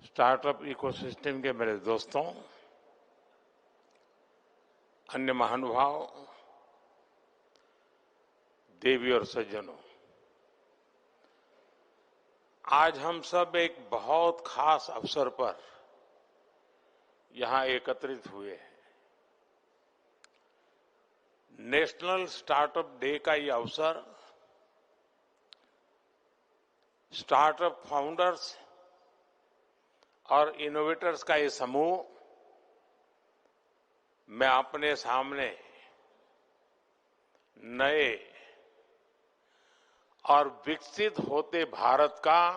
Startup ecosystem के मेरे दोस्तों, अन्य महानुभाव, देवी और सज्जनों, आज हम सब एक बहुत खास अवसर पर यहां एकत्रित हुए हैं। नेशनल स्टार्टअप डे का ये अवसर स्टार्टअप फाउंडर्स और इनोवेटर्स का ये समूह मैं अपने सामने नए और विकसित होते भारत का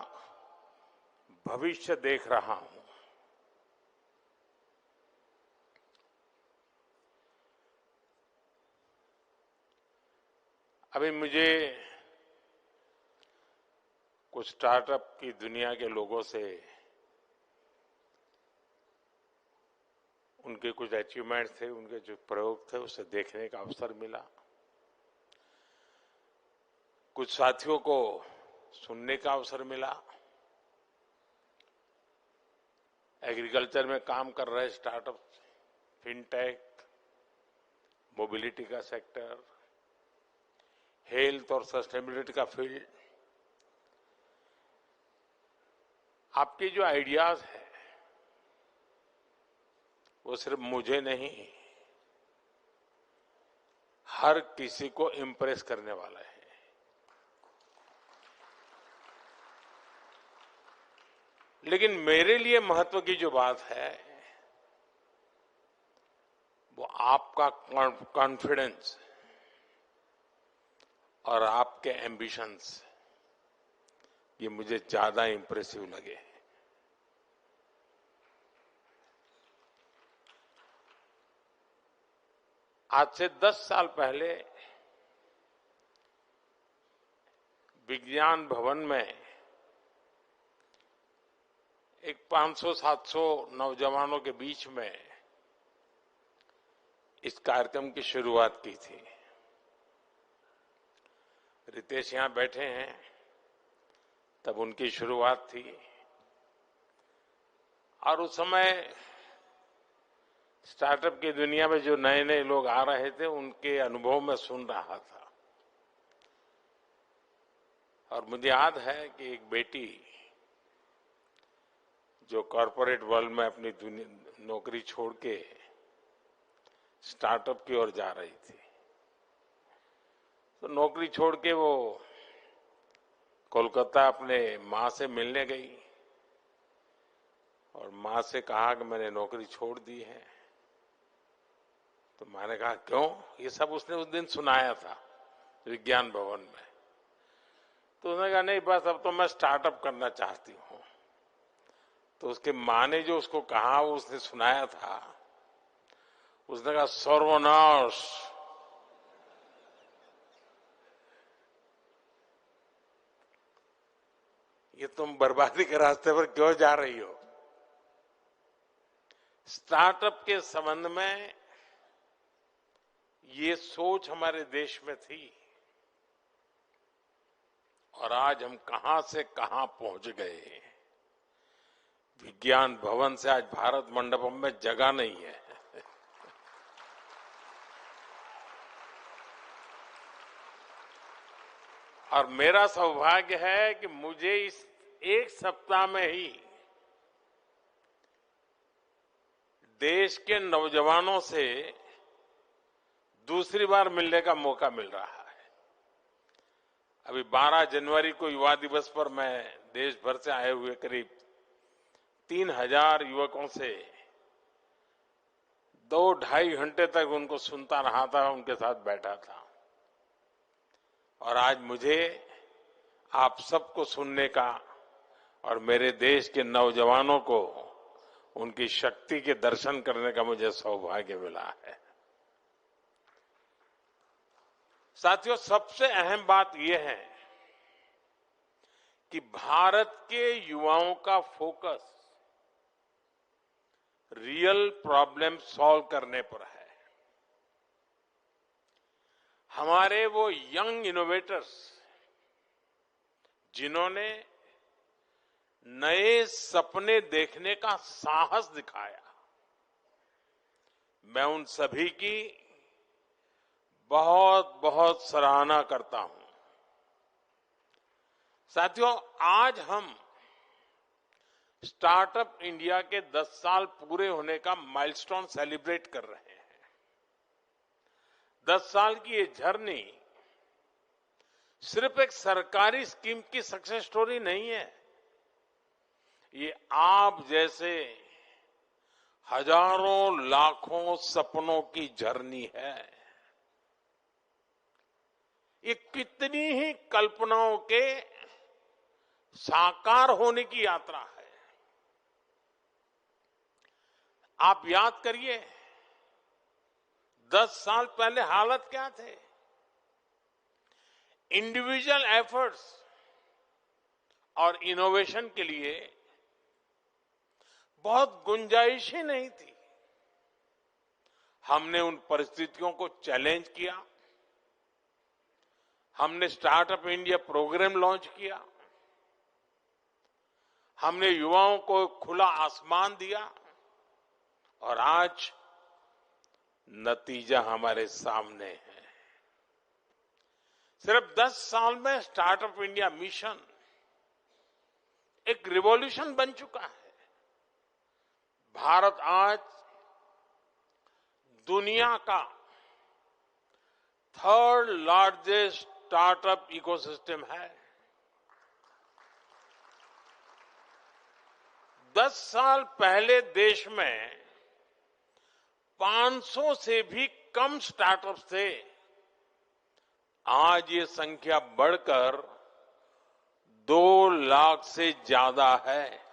भविष्य देख रहा हूं। अभी मुझे कुछ स्टार्टअप की दुनिया के लोगों से उनके कुछ अचीवमेंट थे, उनके जो प्रयोग थे, उसे देखने का अवसर मिला। कुछ साथियों को सुनने का अवसर मिला। एग्रीकल्चर में काम कर रहे स्टार्टअप, फिनटेक, मोबिलिटी का सेक्टर, हेल्थ और सस्टेनेबिलिटी का फील्ड, आपके जो आइडियाज है वो सिर्फ मुझे नहीं, हर किसी को इम्प्रेस करने वाला है। लेकिन मेरे लिए महत्व की जो बात है वो आपका कॉन्फिडेंस और आपके एम्बिशंस, ये मुझे ज्यादा इंप्रेसिव लगे। आज से 10 साल पहले विज्ञान भवन में एक 500-700 नौजवानों के बीच में इस कार्यक्रम की शुरुआत की थी। रितेश यहां बैठे हैं, तब उनकी शुरुआत थी। और उस समय स्टार्टअप की दुनिया में जो नए नए लोग आ रहे थे, उनके अनुभव में सुन रहा था। और मुझे याद है कि एक बेटी जो कॉरपोरेट वर्ल्ड में अपनी नौकरी छोड़ के स्टार्टअप की ओर जा रही थी, तो नौकरी छोड़ के वो कोलकाता अपने माँ से मिलने गई और माँ से कहा कि मैंने नौकरी छोड़ दी है। तो मैंने कहा क्यों? ये सब उसने उस दिन सुनाया था विज्ञान भवन में। तो उसने कहा नहीं, बस अब तो मैं स्टार्टअप करना चाहती हूँ। तो उसके माँ ने जो उसको कहा, वो उसने सुनाया था। उसने कहा सर्वनाश, ये तुम बर्बादी के रास्ते पर क्यों जा रही हो? स्टार्टअप के संबंध में ये सोच हमारे देश में थी और आज हम कहां से कहां पहुंच गए। विज्ञान भवन से आज भारत मंडपम में जगह नहीं है। और मेरा सौभाग्य है कि मुझे इस एक सप्ताह में ही देश के नौजवानों से दूसरी बार मिलने का मौका मिल रहा है। अभी 12 जनवरी को युवा दिवस पर मैं देश भर से आए हुए करीब 3000 युवकों से 2-2.5 घंटे तक उनको सुनता रहा था, उनके साथ बैठा था। और आज मुझे आप सबको सुनने का और मेरे देश के नौजवानों को उनकी शक्ति के दर्शन करने का मुझे सौभाग्य मिला है। साथियों, सबसे अहम बात यह है कि भारत के युवाओं का फोकस रियल प्रॉब्लम सॉल्व करने पर है। हमारे वो यंग इनोवेटर्स जिन्होंने नए सपने देखने का साहस दिखाया। मैं उन सभी की बहुत बहुत सराहना करता हूं। साथियों, आज हम स्टार्टअप इंडिया के 10 साल पूरे होने का माइलस्टोन सेलिब्रेट कर रहे हैं। 10 साल की ये जर्नी सिर्फ एक सरकारी स्कीम की सक्सेस स्टोरी नहीं है। ये आप जैसे हजारों लाखों सपनों की जर्नी है। ये कितनी ही कल्पनाओं के साकार होने की यात्रा है। आप याद करिए, 10 साल पहले हालत क्या थे। इंडिविजुअल एफर्ट्स और इनोवेशन के लिए बहुत गुंजाइश ही नहीं थी। हमने उन परिस्थितियों को चैलेंज किया। हमने स्टार्टअप इंडिया प्रोग्राम लॉन्च किया। हमने युवाओं को खुला आसमान दिया और आज नतीजा हमारे सामने है। सिर्फ 10 साल में स्टार्टअप इंडिया मिशन एक रिवॉल्यूशन बन चुका है। भारत आज दुनिया का 3rd लार्जेस्ट स्टार्टअप इकोसिस्टम है। 10 साल पहले देश में 500 से भी कम स्टार्टअप्स थे। आज ये संख्या बढ़कर 2 लाख से ज्यादा है।